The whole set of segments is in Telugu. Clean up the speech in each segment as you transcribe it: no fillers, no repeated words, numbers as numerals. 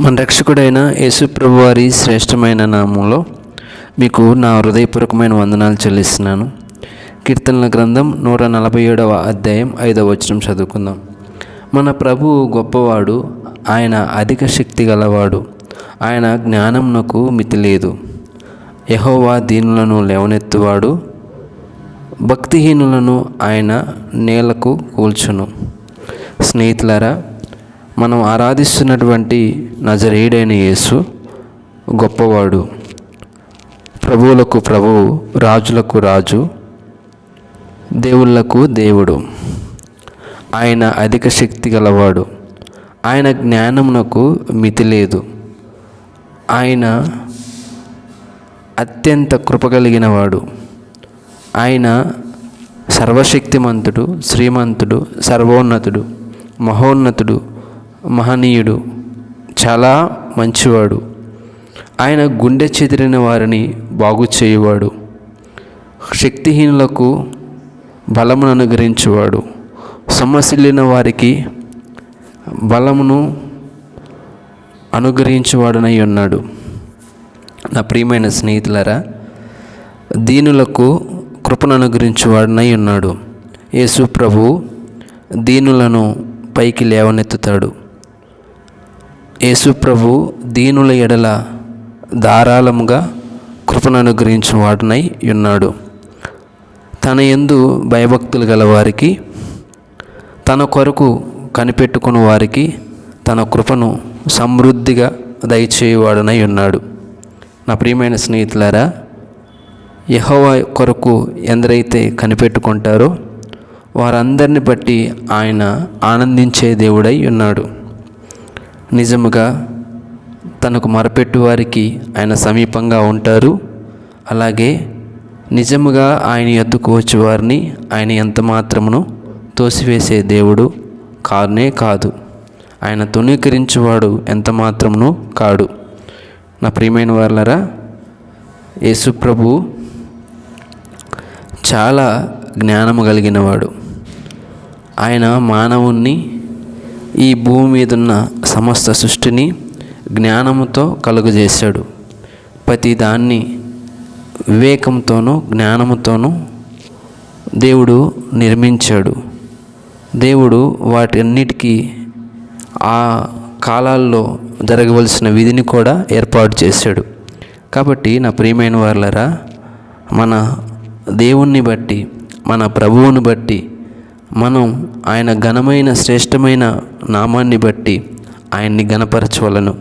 మన రక్షకుడైన యేసు ప్రభువారి శ్రేష్టమైన నామంలో మీకు నా హృదయపూర్వకమైన వందనాలు చెల్లిస్తున్నాను. కీర్తనల గ్రంథం 147వ అధ్యాయం 5వ వచనం చదువుకుందాం. మన ప్రభువు గొప్పవాడు, ఆయన అధిక శక్తి గలవాడు, ఆయన జ్ఞానమునకు మితి లేదు. యెహోవా దీనులను లేవనెత్తువాడు, భక్తిహీనులను ఆయన నేలకు కూల్చును. స్నేహితులారా, మనం ఆరాధిస్తున్నటువంటి నజరేయుడైన యేసు గొప్పవాడు, ప్రభువులకు ప్రభువు, రాజులకు రాజు, దేవుళ్లకు దేవుడు. ఆయన అధిక శక్తి గలవాడు, ఆయన జ్ఞానమునకు మితి లేదు. ఆయన అత్యంత కృపగలిగిన వాడు. ఆయన సర్వశక్తిమంతుడు, శ్రీమంతుడు, సర్వోన్నతుడు, మహోన్నతుడు, మహనీయుడు, చాలా మంచివాడు. ఆయన గుండె చెదిరిన వారిని బాగు చేయువాడు, శక్తిహీనులకు బలమును అనుగ్రహించువాడు, సొమ్మసిల్లిన వారికి బలమును అనుగ్రహించువాడునై ఉన్నాడు. నా ప్రియమైన స్నేహితులారా, దీనులకు కృపను అనుగ్రహించువాడునై ఉన్నాడు. యేసు ప్రభువు దీనులను పైకి లేవనెత్తుతాడు. యేసు ప్రభు దీనుల ఎడల ధారాళముగా కృపను అనుగ్రహించువాడునై ఉన్నాడు. తన యందు భయభక్తులు గల వారికి, తన కొరకు కనిపెట్టుకుని వారికి తన కృపను సమృద్ధిగా దయచేయువాడునై ఉన్నాడు. నా ప్రియమైన స్నేహితులారా, యెహోవా కొరకు ఎందరైతే కనిపెట్టుకుంటారో వారందరిని బట్టి ఆయన ఆనందించే దేవుడై ఉన్నాడు. నిజముగా తనకు మొరపెట్టు వారికి ఆయన సమీపంగా ఉంటారు. అలాగే నిజముగా ఆయన యొద్దకు వచ్చే వారిని ఆయన ఎంత మాత్రమును తోసివేసే దేవుడు కానే కాదు. ఆయన తృణీకరించువాడు ఎంత మాత్రమును కాడు. నా ప్రియమైన వారలారా, యేసు ప్రభు చాలా జ్ఞానము కలిగినవాడు. ఆయన మానవుణ్ణి, ఈ భూమి మీదున్న సమస్త సృష్టిని జ్ఞానముతో కలుగజేశాడు. ప్రతి దాన్ని వివేకంతోనూ జ్ఞానముతోనూ దేవుడు నిర్మించాడు. దేవుడు వాటన్నిటికీ ఆ కాలాల్లో జరగవలసిన విధిని కూడా ఏర్పాటు చేశాడు. కాబట్టి నా ప్రియమైన వారలారా, మన దేవుణ్ణి బట్టి, మన ప్రభువుని బట్టి, మనం ఆయన ఘనమైన శ్రేష్టమైన నామాన్ని బట్టి ఆయన్ని ఘనపరచవలను,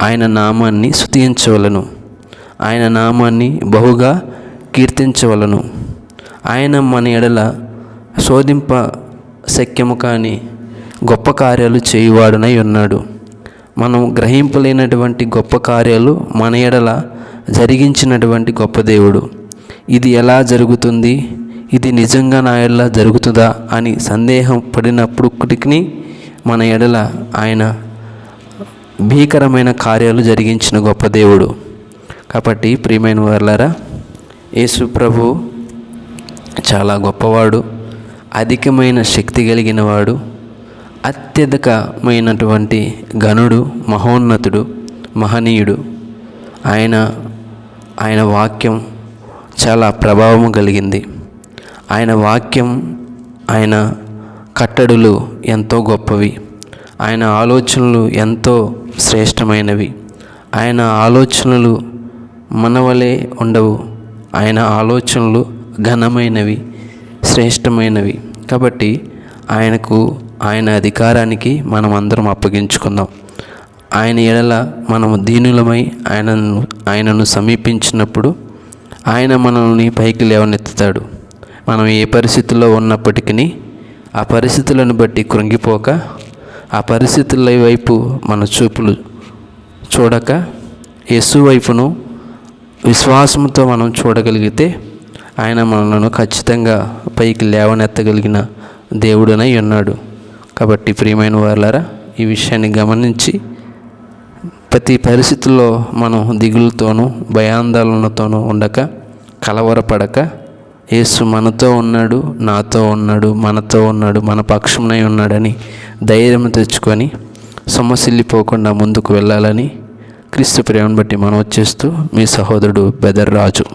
ఆయన నామాన్ని స్తుతించవలను, ఆయన నామాన్ని బహుగా కీర్తించవలను. ఆయన మన ఎడల శోధింప శక్యము కాని గొప్ప కార్యాలు చేయువాడునై ఉన్నాడు. మనం గ్రహింపలేనటువంటి గొప్ప కార్యాలు మన ఎడల జరిగించినటువంటి గొప్ప దేవుడు. ఇది ఎలా జరుగుతుంది, ఇది నిజంగా నా ఎడల జరుగుతుందా అని సందేహం పడినప్పటికీ మన ఎడల ఆయన భీకరమైన కార్యాలు జరిగించిన గొప్ప దేవుడు. కాబట్టి ప్రియమైన వారలారా, యేసు ప్రభు చాలా గొప్పవాడు, అధికమైన శక్తి కలిగిన వాడు, అత్యధికమైనటువంటి ఘనుడు, మహోన్నతుడు, మహనీయుడు. ఆయన వాక్యం చాలా ప్రభావము కలిగింది. ఆయన వాక్యం, ఆయన కట్టడులు ఎంతో గొప్పవి. ఆయన ఆలోచనలు ఎంతో శ్రేష్టమైనవి. ఆయన ఆలోచనలు మనవలే ఉండవు. ఆయన ఆలోచనలు ఘనమైనవి, శ్రేష్టమైనవి. కాబట్టి ఆయన అధికారానికి మనం అందరం అప్పగించుకుందాం. ఆయన ఎడల మనము దీనులమై ఆయనను సమీపించినప్పుడు ఆయన మనల్ని పైకి లేవనెత్తుతాడు. మనం ఏ పరిస్థితుల్లో ఉన్నప్పటికీ ఆ పరిస్థితులను బట్టి కృంగిపోక, ఆ పరిస్థితుల వైపు మన చూపులు చూడక, యేసు వైపును విశ్వాసంతో మనం చూడగలిగితే ఆయన మనలను ఖచ్చితంగా పైకి లేవనెత్తగలిగిన దేవుడనై ఉన్నాడు. కాబట్టి ప్రియమైన వారలారా, ఈ విషయాన్ని గమనించి ప్రతి పరిస్థితుల్లో మనం దిగులుతోనూ భయాందోళనతోనూ ఉండక, కలవరపడక, యేసు మనతో ఉన్నాడు, నాతో ఉన్నాడు, మనతో ఉన్నాడు, మన పక్షమునై ఉన్నాడని ధైర్యం తెచ్చుకొని సొమ్మసిల్లిపోకుండా ముందుకు వెళ్ళాలని క్రీస్తు ప్రేమను బట్టి మనం వచ్చేస్తూ మీ సహోదరుడు బెదర్ రాజు.